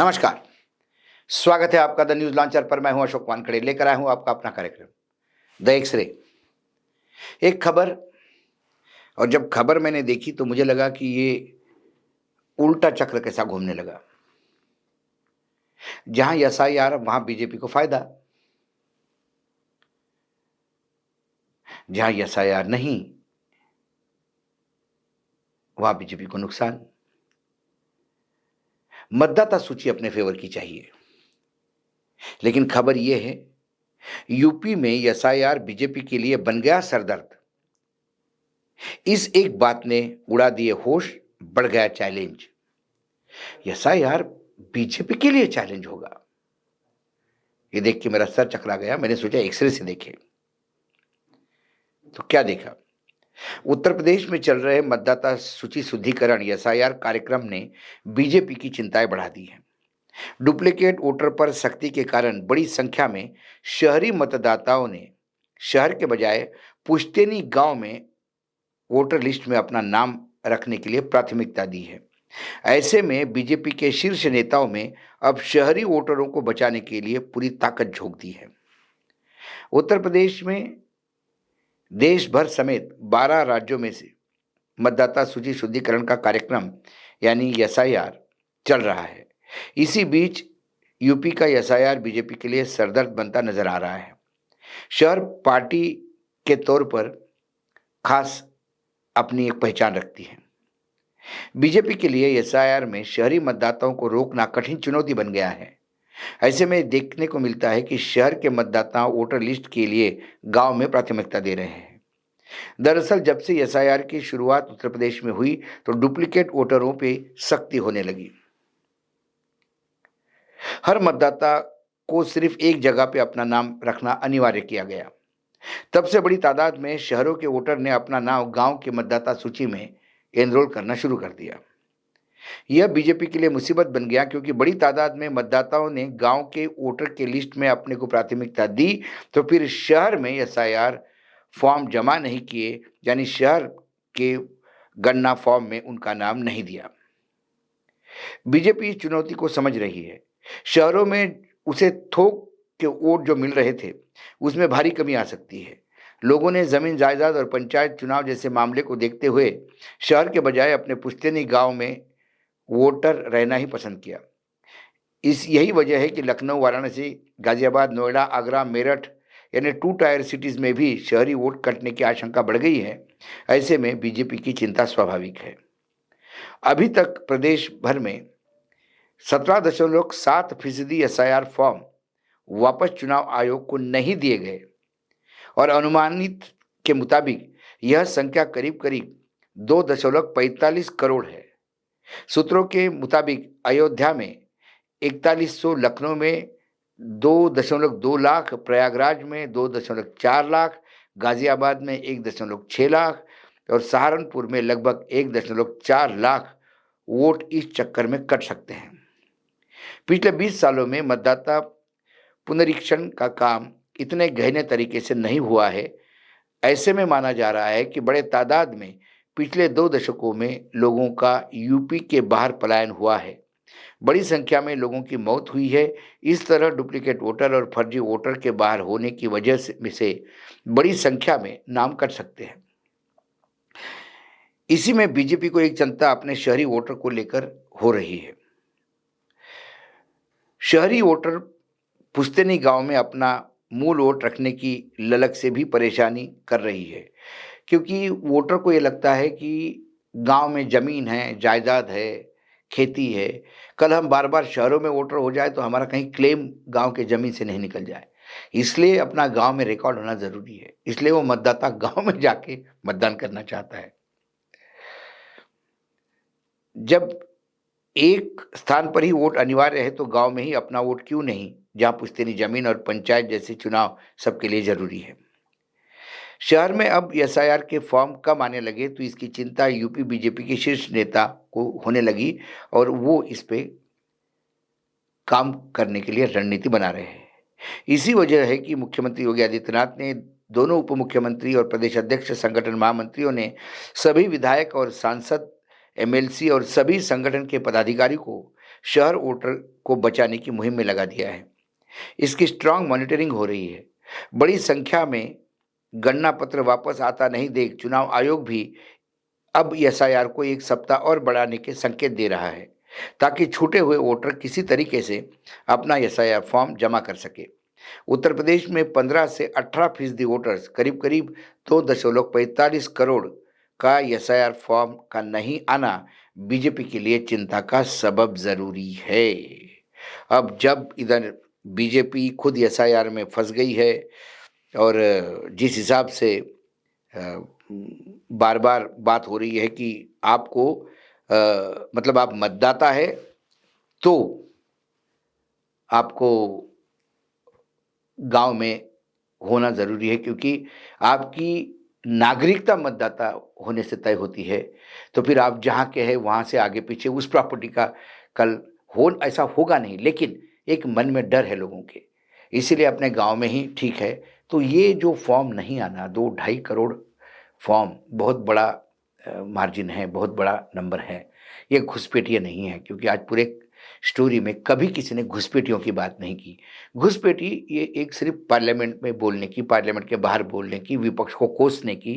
नमस्कार। स्वागत है आपका द न्यूज लॉन्चर पर। मैं हूं अशोक वानखड़े, लेकर आया हूं आपका अपना कार्यक्रम द एक्सरे। एक खबर, और जब खबर मैंने देखी तो मुझे लगा कि ये उल्टा चक्र कैसा घूमने लगा। जहां एसआईआर वहां बीजेपी को फायदा, जहां एसआईआर नहीं वहां बीजेपी को नुकसान। मतदाता सूची अपने फेवर की चाहिए, लेकिन खबर यह है यूपी में एसआईआर बीजेपी के लिए बन गया सरदर्द। इस एक बात ने उड़ा दिए होश, बढ़ गया चैलेंज। एसआईआर बीजेपी के लिए चैलेंज होगा, ये देख के मेरा सर चकरा गया। मैंने सोचा एक्सरे से देखे तो क्या देखा। उत्तर प्रदेश में चल रहे मतदाता सूची शुद्धिकरण एसआईआर कार्यक्रम ने बीजेपी की चिंताएं बढ़ा दी हैं। डुप्लीकेट वोटर पर सख्ती के कारण बड़ी संख्या में शहरी मतदाताओं ने शहर के बजाय पुश्तैनी गांव में वोटर लिस्ट में अपना नाम रखने के लिए प्राथमिकता दी है। ऐसे में बीजेपी के शीर्ष नेताओं में अब शहरी वोटरों को बचाने के लिए पूरी ताकत झोंक दी है। उत्तर प्रदेश में देश भर समेत 12 राज्यों में से मतदाता सूची शुद्धिकरण का कार्यक्रम यानी एसआईआर चल रहा है। इसी बीच यूपी का एसआईआर बीजेपी के लिए सरदर्द बनता नजर आ रहा है। शहर पार्टी के तौर पर खास अपनी एक पहचान रखती है। बीजेपी के लिए एसआईआर में शहरी मतदाताओं को रोकना कठिन चुनौती बन गया है। ऐसे में देखने को मिलता है कि शहर के मतदाता वोटर लिस्ट के लिए गांव में प्राथमिकता दे रहे हैं। दरअसल जब से एसआईआर की शुरुआत उत्तर प्रदेश में हुई तो डुप्लीकेट वोटरों पे सख्ती होने लगी। हर मतदाता को सिर्फ एक जगह पे अपना नाम रखना अनिवार्य किया गया। तब से बड़ी तादाद में शहरों के वोटर ने अपना नाम गांव के मतदाता सूची में एनरोल करना शुरू कर दिया। यह बीजेपी के लिए मुसीबत बन गया, क्योंकि बड़ी तादाद में मतदाताओं ने गांव के वोटर के लिस्ट में अपने को प्राथमिकता दी तो फिर शहर में एसआईआर फॉर्म जमा नहीं किए, यानी शहर के गणना फॉर्म में उनका नाम नहीं दिया। बीजेपी इस चुनौती को समझ रही है। शहरों में उसे थोक के वोट जो मिल रहे थे उसमें भारी कमी आ सकती है। लोगों ने जमीन जायदाद और पंचायत चुनाव जैसे मामले को देखते हुए शहर के बजाय अपने पुश्तैनी गांव में वोटर रहना ही पसंद किया। यही वजह है कि लखनऊ, वाराणसी, गाजियाबाद, नोएडा, आगरा, मेरठ यानी 2 टायर सिटीज में भी शहरी वोट कटने की आशंका बढ़ गई है। ऐसे में बीजेपी की चिंता स्वाभाविक है। अभी तक प्रदेश भर में 17.7% एसआईआर फॉर्म वापस चुनाव आयोग को नहीं दिए गए और अनुमानित के मुताबिक यह संख्या करीब करीब 2.45 करोड़ है। सूत्रों के मुताबिक अयोध्या में 4100, लखनऊ में 2.2 लाख, प्रयागराज में 2.4 लाख, गाजियाबाद में 1.6 लाख और सहारनपुर में लगभग 1.4 लाख वोट इस चक्कर में कट सकते हैं। पिछले 20 सालों में मतदाता पुनरीक्षण का काम इतने गहने तरीके से नहीं हुआ है। ऐसे में माना जा रहा है कि बड़े तादाद में पिछले 2 दशकों में लोगों का यूपी के बाहर पलायन हुआ है। बड़ी संख्या में लोगों की मौत हुई है। इस तरह डुप्लीकेट वोटर और फर्जी वोटर के बाहर होने की वजह से बड़ी संख्या में नाम कट सकते हैं। इसी में बीजेपी को एक चिंता अपने शहरी वोटर को लेकर हो रही है। शहरी वोटर पुश्तैनी गांव में अपना मूल वोट रखने की ललक से भी परेशानी कर रही है, क्योंकि वोटर को ये लगता है कि गांव में ज़मीन है, जायदाद है, खेती है। कल हम बार बार शहरों में वोटर हो जाए तो हमारा कहीं क्लेम गांव के ज़मीन से नहीं निकल जाए। इसलिए अपना गांव में रिकॉर्ड होना ज़रूरी है। इसलिए वो मतदाता गांव में जाके मतदान करना चाहता है। जब एक स्थान पर ही वोट अनिवार्य है तो गांव में ही अपना वोट क्यों नहीं, जहां पुश्तैनी जमीन और पंचायत जैसे चुनाव सबके लिए जरूरी है। शहर में अब एसआईआर के फॉर्म कम आने लगे तो इसकी चिंता यूपी बीजेपी के शीर्ष नेता को होने लगी और वो इस पे काम करने के लिए रणनीति बना रहे हैं। इसी वजह है कि मुख्यमंत्री योगी आदित्यनाथ ने दोनों उप मुख्यमंत्री और प्रदेश अध्यक्ष, संगठन महामंत्रियों ने सभी विधायक और सांसद, एमएलसी और सभी संगठन के पदाधिकारी को शहर वोटर को बचाने की मुहिम में लगा दिया है। इसकी स्ट्रांग मॉनिटरिंग हो रही है। बड़ी संख्या में गणना पत्र वापस आता नहीं देख चुनाव आयोग भी अब एसआईआर को 1 सप्ताह और बढ़ाने के संकेत दे रहा है, ताकि छूटे हुए वोटर किसी तरीके से अपना एसआईआर फॉर्म जमा कर सके। उत्तर प्रदेश में 15 से 18% वोटर्स करीब-करीब 2.45 करोड़ का एसआईआर फॉर्म का नहीं आना बीजेपी के लिए चिंता का सबब ज़रूरी है। अब जब इधर बीजेपी खुद एसआईआर में फंस गई है और जिस हिसाब से बार बार बात हो रही है कि आपको मतलब आप मतदाता है तो आपको गांव में होना ज़रूरी है, क्योंकि आपकी नागरिकता मतदाता होने से तय होती है। तो फिर आप जहाँ के हैं वहाँ से आगे पीछे उस प्रॉपर्टी का कल हो ऐसा होगा नहीं, लेकिन एक मन में डर है लोगों के, इसीलिए अपने गांव में ही ठीक है। तो ये जो फॉर्म नहीं आना, 2-2.5 करोड़ फॉर्म बहुत बड़ा मार्जिन है, बहुत बड़ा नंबर है। ये घुसपैठिया नहीं है, क्योंकि आज पूरे स्टोरी में कभी किसी ने घुसपैठियों की बात नहीं की। घुसपैठी ये एक सिर्फ पार्लियामेंट में बोलने की, पार्लियामेंट के बाहर बोलने की, विपक्ष को कोसने की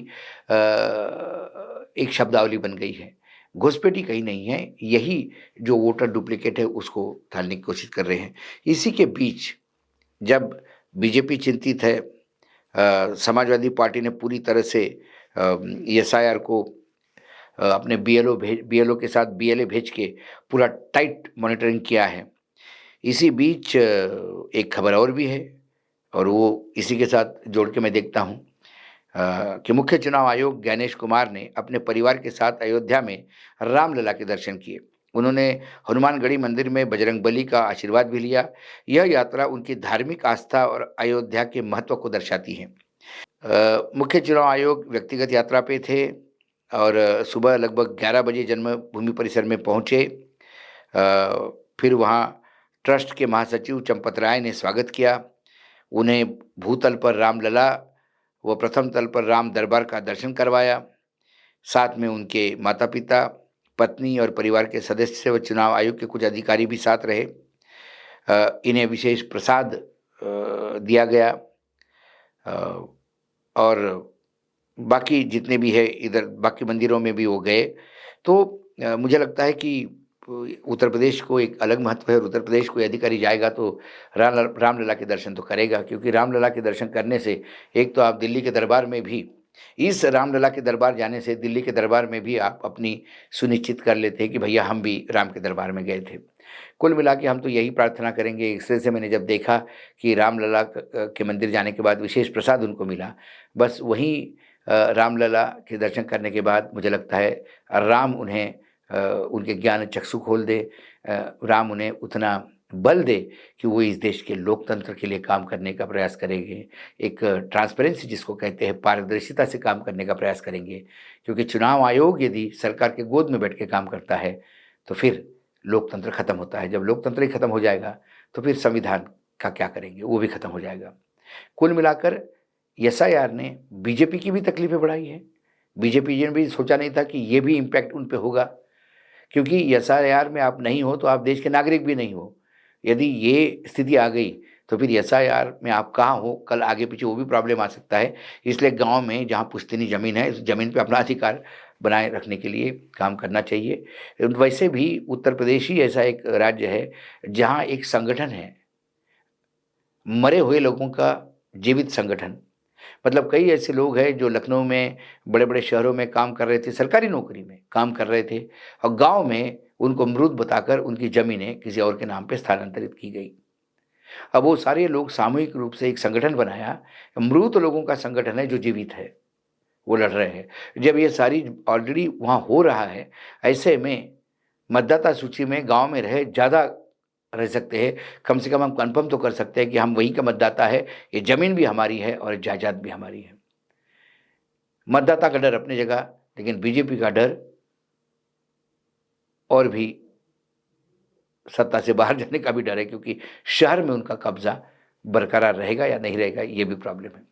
एक शब्दावली बन गई है। घुसपैठी कहीं नहीं है, यही जो वोटर डुप्लीकेट है उसको डालने की कोशिश कर रहे हैं। इसी के बीच जब बीजेपी चिंतित है, समाजवादी पार्टी ने पूरी तरह से एसआईआर को अपने बीएलओ के साथ बीएलए भेज के पूरा टाइट मॉनिटरिंग किया है। इसी बीच एक खबर और भी है, और वो इसी के साथ जोड़ के मैं देखता हूँ कि मुख्य चुनाव आयोग ज्ञानेश कुमार ने अपने परिवार के साथ अयोध्या में रामलला के दर्शन किए। उन्होंने हनुमानगढ़ी मंदिर में बजरंगबली का आशीर्वाद भी लिया। यह यात्रा उनकी धार्मिक आस्था और अयोध्या के महत्व को दर्शाती है। मुख्य चुनाव आयोग व्यक्तिगत यात्रा पे थे और सुबह लगभग 11 बजे जन्मभूमि परिसर में पहुँचे। फिर वहाँ ट्रस्ट के महासचिव चंपत राय ने स्वागत किया। उन्हें भूतल पर रामलला व प्रथम तल पर राम दरबार का दर्शन करवाया। साथ में उनके माता पिता, पत्नी और परिवार के सदस्य व चुनाव आयोग के कुछ अधिकारी भी साथ रहे। इन्हें विशेष प्रसाद दिया गया और बाकी जितने भी है इधर बाकी मंदिरों में भी वो गए। तो मुझे लगता है कि उत्तर प्रदेश को एक अलग महत्व है, और उत्तर प्रदेश कोई अधिकारी जाएगा तो रामलला के दर्शन तो करेगा, क्योंकि रामलला के दर्शन करने से एक तो आप दिल्ली के दरबार में भी, इस रामलला के दरबार जाने से दिल्ली के दरबार में भी आप अपनी सुनिश्चित कर लेते हैं कि भैया हम भी राम के दरबार में गए थे। कुल मिला के हम तो यही प्रार्थना करेंगे। इस तरह से मैंने जब देखा कि रामलला के मंदिर जाने के बाद विशेष प्रसाद उनको मिला, बस वहीं रामलला के दर्शन करने के बाद मुझे लगता है राम उन्हें उनके ज्ञान चक्षु खोल दे, राम उन्हें उतना बल दे कि वो इस देश के लोकतंत्र के लिए काम करने का प्रयास करेंगे, एक ट्रांसपेरेंसी जिसको कहते हैं, पारदर्शिता से काम करने का प्रयास करेंगे। क्योंकि चुनाव आयोग यदि सरकार के गोद में बैठ के काम करता है तो फिर लोकतंत्र खत्म होता है। जब लोकतंत्र ही खत्म हो जाएगा तो फिर संविधान का क्या करेंगे, वो भी खत्म हो जाएगा। कुल मिलाकर एसआईआर ने बीजेपी की भी तकलीफें बढ़ाई है। बीजेपी ने भी सोचा नहीं था कि ये भी इम्पैक्ट उन पे होगा, क्योंकि एसआईआर में आप नहीं हो तो आप देश के नागरिक भी नहीं हो। यदि ये स्थिति आ गई तो फिर एसआईआर में आप कहाँ हो, कल आगे पीछे वो भी प्रॉब्लम आ सकता है। इसलिए गांव में जहाँ पुश्तैनी ज़मीन है, उस ज़मीन पे अपना अधिकार बनाए रखने के लिए काम करना चाहिए। वैसे भी उत्तर प्रदेश ही ऐसा एक राज्य है जहाँ एक संगठन है, मरे हुए लोगों का जीवित संगठन। मतलब कई ऐसे लोग हैं जो लखनऊ में, बड़े बड़े शहरों में काम कर रहे थे, सरकारी नौकरी में काम कर रहे थे, और गांव में उनको मृत बताकर उनकी ज़मीनें किसी और के नाम पे स्थानांतरित की गई। अब वो सारे लोग सामूहिक रूप से एक संगठन बनाया, मृत लोगों का संगठन है जो जीवित है, वो लड़ रहे हैं। जब ये सारी ऑलरेडी वहाँ हो रहा है, ऐसे में मतदाता सूची में गांव में रहे ज़्यादा रह सकते हैं। कम से कम हम कन्फर्म तो कर सकते हैं कि हम वहीं का मतदाता है, ये ज़मीन भी हमारी है और जायदाद भी हमारी है। मतदाता का डर अपनी जगह, लेकिन बीजेपी का डर और भी सत्ता से बाहर जाने का भी डर है, क्योंकि शहर में उनका कब्जा बरकरार रहेगा या नहीं रहेगा, ये भी प्रॉब्लम है।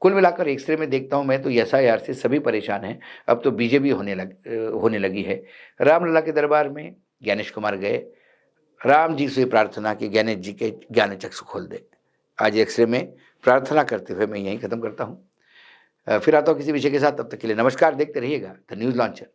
कुल मिलाकर एक्सरे में देखता हूँ मैं तो एसआईआर से सभी परेशान हैं। अब तो बीजेपी होने लगी है। रामलला के दरबार में ज्ञानेश कुमार गए, राम जी से प्रार्थना कि गणेश जी के ज्ञान चक्षु खोल दे। आज एक्सरे में प्रार्थना करते हुए मैं यहीं खत्म करता हूँ। फिर आता हूँ किसी विषय के साथ, तब तक के लिए नमस्कार। देखते रहिएगा द न्यूज़ लॉन्चर।